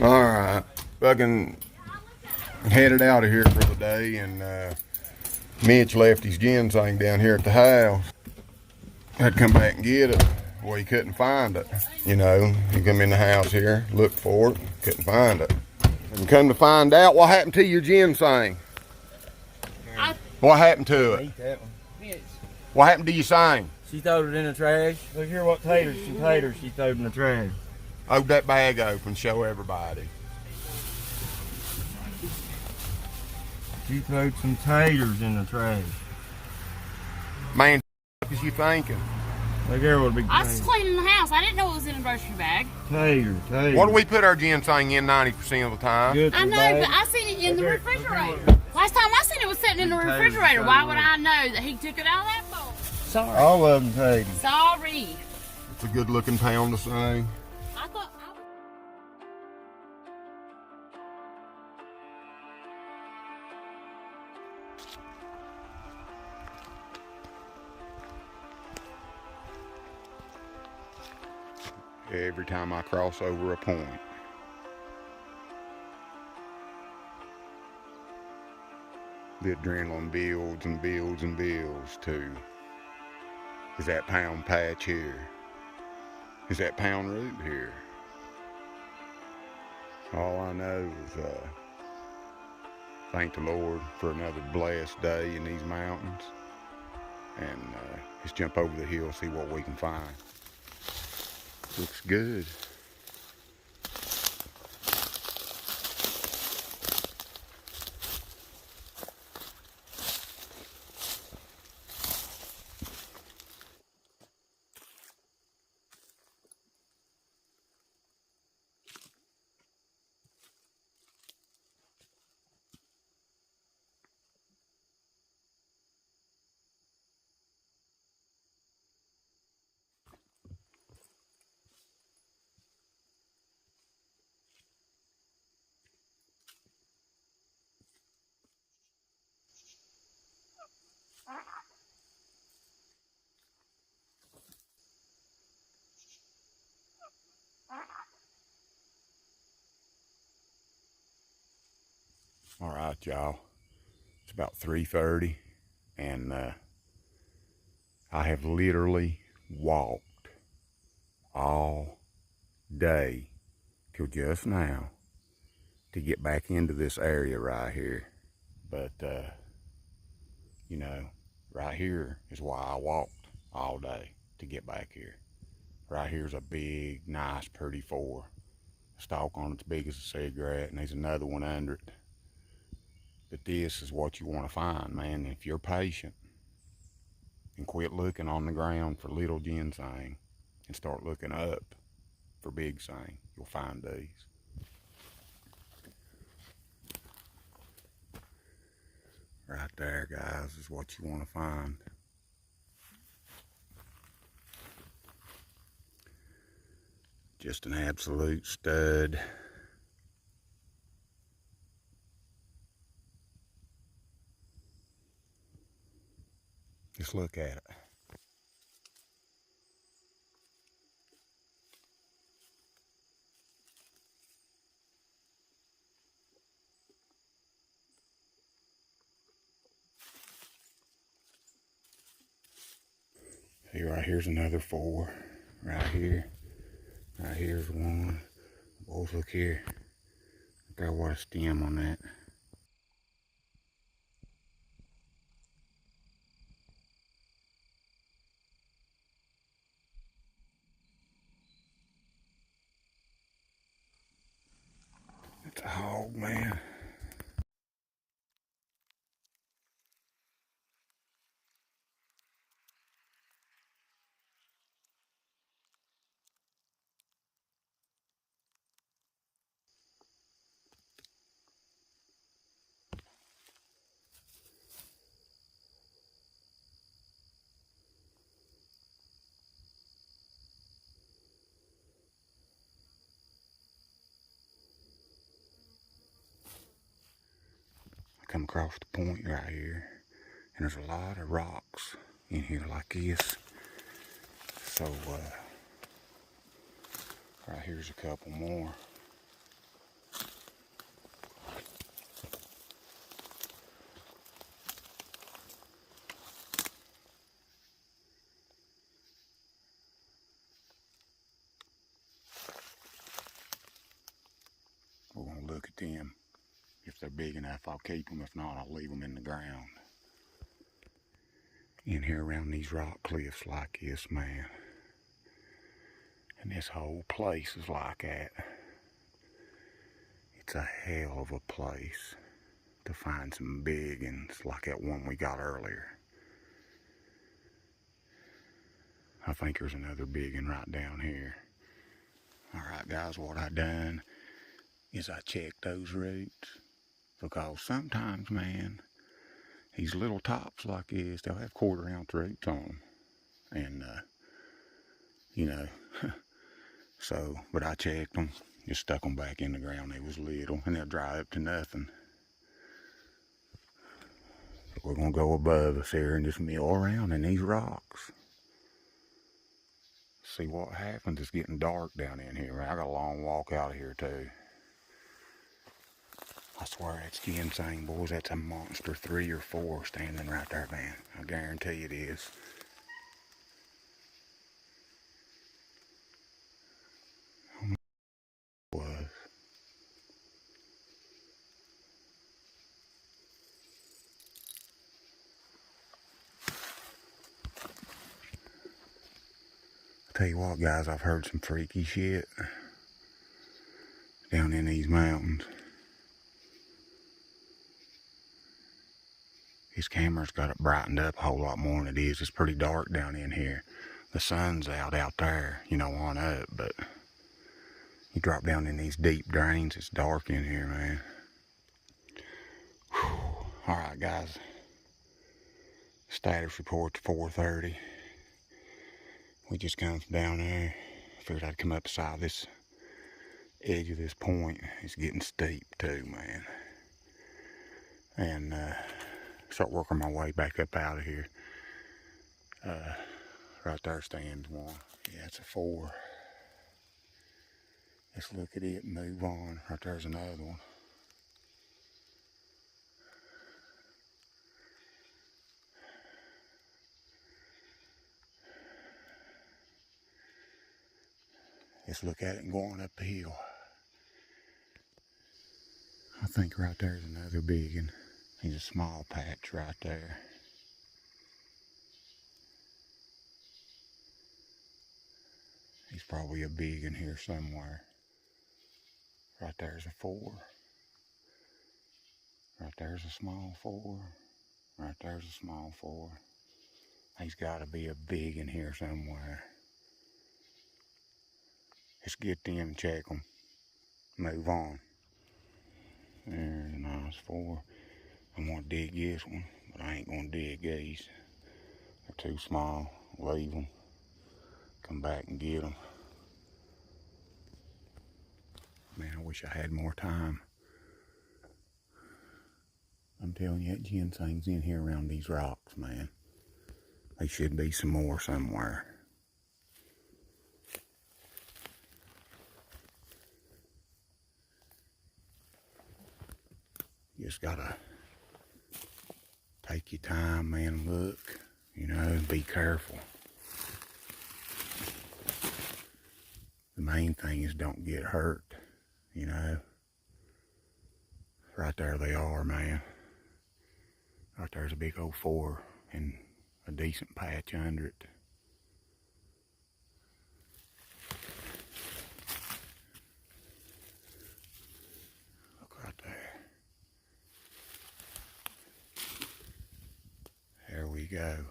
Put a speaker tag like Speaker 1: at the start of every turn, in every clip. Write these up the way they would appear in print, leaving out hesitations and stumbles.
Speaker 1: Alright, fucking headed out of here for the day, and Mitch left his ginseng down here at the house. Had to come back and get it. Well, he couldn't find it. You know, he come in the house here, looked for it, couldn't find it. And come to find out, what happened to your ginseng? What happened to it?
Speaker 2: That one.
Speaker 1: What happened to your sang?
Speaker 2: She threw it in the trash. Look here what taters she threw in the trash.
Speaker 1: Hold that bag open, show everybody.
Speaker 2: She threw some taters in the trash.
Speaker 1: Man, what is you thinking?
Speaker 2: Look here what a big
Speaker 3: I was cleaning the house. I didn't know it was in a grocery bag.
Speaker 2: Taters.
Speaker 1: What do we put our ginseng in 90% of the time?
Speaker 2: Good
Speaker 3: I know,
Speaker 2: bag.
Speaker 3: but I seen it in the refrigerator. Last time I seen it was sitting in the refrigerator. Why would I know that he took it out of that bowl? Sorry.
Speaker 2: All of them taters.
Speaker 3: Sorry.
Speaker 1: It's a good looking pound to sing.
Speaker 3: I thought
Speaker 1: Every time I cross over a point, the adrenaline builds and builds and builds to, is that pound patch here? Is that pound root here? All I know is thank the Lord for another blessed day in these mountains, and just jump over the hill, see what we can find. Looks good. All right, y'all. It's about 3:30, and I have literally walked all day till just now to get back into this area right here. But you know, right here is why I walked all day, to get back here. Right here's a big, nice, pretty four. Stalk on it's big as a cigarette, and there's another one under it. But this is what you want to find, man. If you're patient and quit looking on the ground for little ginseng and start looking up for big sang, you'll find these. Right there, guys, is what you want to find. Just an absolute stud. Just look at it. See, right here's another four. Right here. Right here's one. Both look here. Look at what a stem on that. It's a hog, man. Come across the point right here, and there's a lot of rocks in here like this. So right here's a couple more. look at them. If they're big enough, I'll keep them. If not, I'll leave them in the ground. In here around these rock cliffs like this, man. And this whole place is like that. It's a hell of a place to find some big ones like that one we got earlier. I think there's another big one right down here. Alright guys, what I done is I checked those roots. Because sometimes, man, these little tops like this, they'll have 1/4 ounce roots on them. And, you know, so, but I checked them, just stuck them back in the ground. They was little, and they'll dry up to nothing. So we're going to go above us here and just mill around in these rocks. See what happens. It's getting dark down in here. I got a long walk out of here, too. I swear that's ginseng, boys. That's a monster 3 or 4 standing right there, man. I guarantee it is. Was. I tell you what, guys, I've heard some freaky shit down in these mountains. This camera's got it brightened up a whole lot more than it is. It's pretty dark down in here. The sun's out there, you know, on up, but you drop down in these deep drains, it's dark in here, man. Alright, guys. Status report's 4:30. We just come from down there. Figured I'd come up beside this edge of this point. It's getting steep too, man. And start working my way back up out of here. Right there stands one. Yeah, it's a 4. Let's look at it and move on. Right there's another one. Let's look at it and go on up the hill. I think right there's another big one. He's a small patch right there. He's probably a big one here somewhere. Right there's a 4. Right there's a small 4. Right there's a small 4. He's got to be a big in here somewhere. Let's get them and check them. Move on. There's a nice 4. I'm going to dig this one, but I ain't going to dig these. They're too small. Leave them. Come back and get them. Man, I wish I had more time. I'm telling you, that ginseng's in here around these rocks, man. There should be some more somewhere. You just gotta take your time, man, look, you know, and be careful. The main thing is don't get hurt, you know. Right there they are, man. Right there's a big old 4 and a decent patch under it. Look right there. There we go.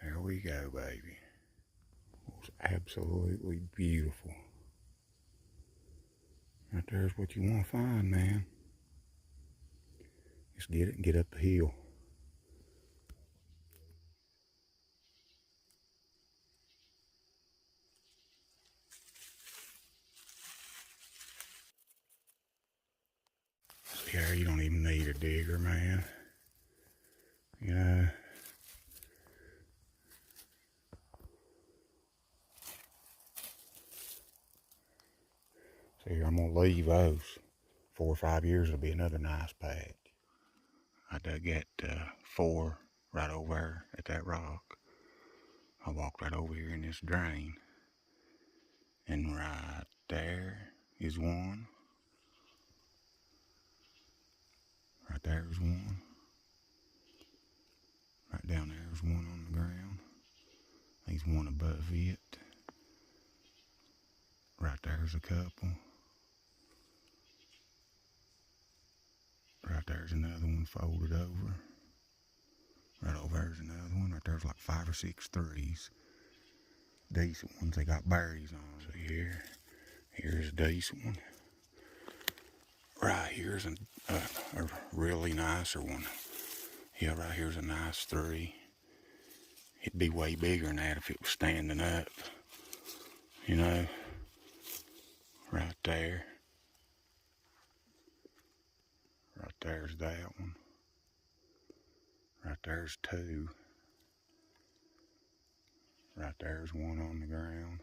Speaker 1: There we go, baby. It was absolutely beautiful. Right there's what you want to find, man. Just get it and get up the hill. See here, you don't even need a digger, man. You know. See here, I'm gonna leave those. 4 or 5 years, it'll be another nice patch. I dug that 4 right over there at that rock. I walked right over here in this drain. And right there, is one. Right there is one. Right down there is one on the ground. There's one above it. Right there's a couple. Right there's another one folded over. Right over there's another one. Right there's like 5 or 6 threes. Decent ones. They got berries on. So here's a decent one. Right here's a really nicer one. Yeah, right here's a nice 3. It'd be way bigger than that if it was standing up. You know, right there. Right there's that one. Right there's 2. Right there's one on the ground.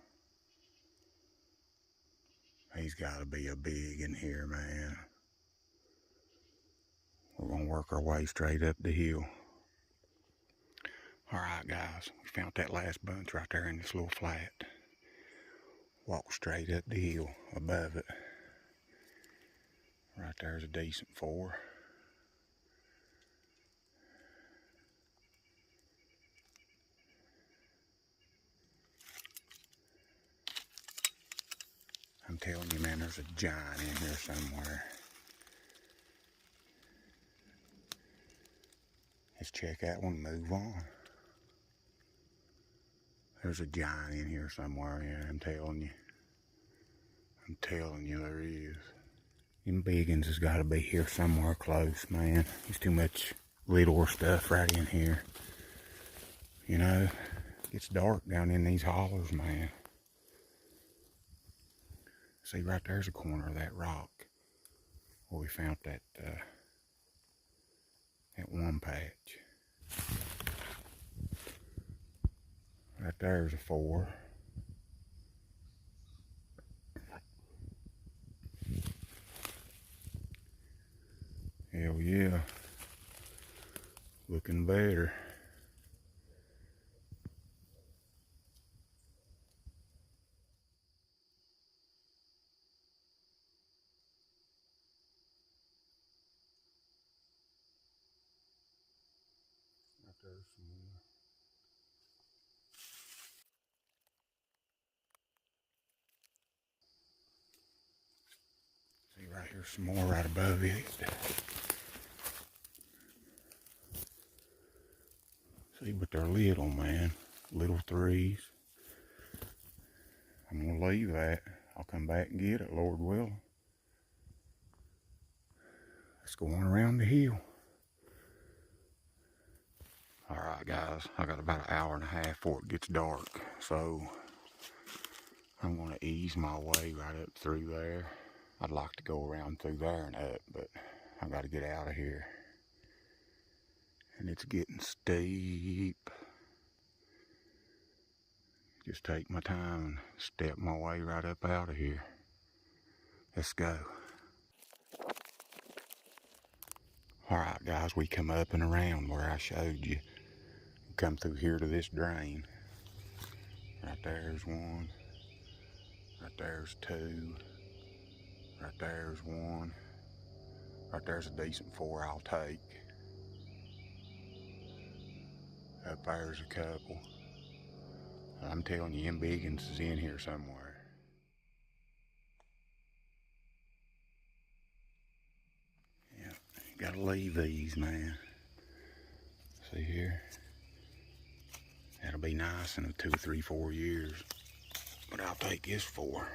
Speaker 1: He's got to be a big in here, man. We're going to work our way straight up the hill. Alright guys, we found that last bunch right there in this little flat. Walk straight up the hill above it. Right there's a decent 4. I'm telling you, man, there's a giant in here somewhere. Let's check that one and move on. There's a giant in here somewhere, yeah, I'm telling you. I'm telling you there is. Them biggins has got to be here somewhere close, man. There's too much little stuff right in here. You know, it gets dark down in these hollers, man. See, right there's a corner of that rock where we found that one patch. Right there's a 4. Hell yeah. Looking better. Right there's some more. See, right here's some more right above it. See, but they're little, man. Little 3s. I'm going to leave that. I'll come back and get it, Lord willing. Let's go on around the hill. Alright guys, I got about an hour and a half before it gets dark. So, I'm going to ease my way right up through there. I'd like to go around through there and up, but I've got to get out of here. And it's getting steep. Just take my time and step my way right up out of here. Let's go. Alright guys, we come up and around where I showed you. Come through here to this drain. Right there's 1. Right there's 2. Right there's 1. Right there's a decent 4 I'll take. Up there's a couple. I'm telling you, them biggins is in here somewhere. Yeah, gotta leave these, man. See here? That'll be nice in 2, 3, 4 years. But I'll take this 4.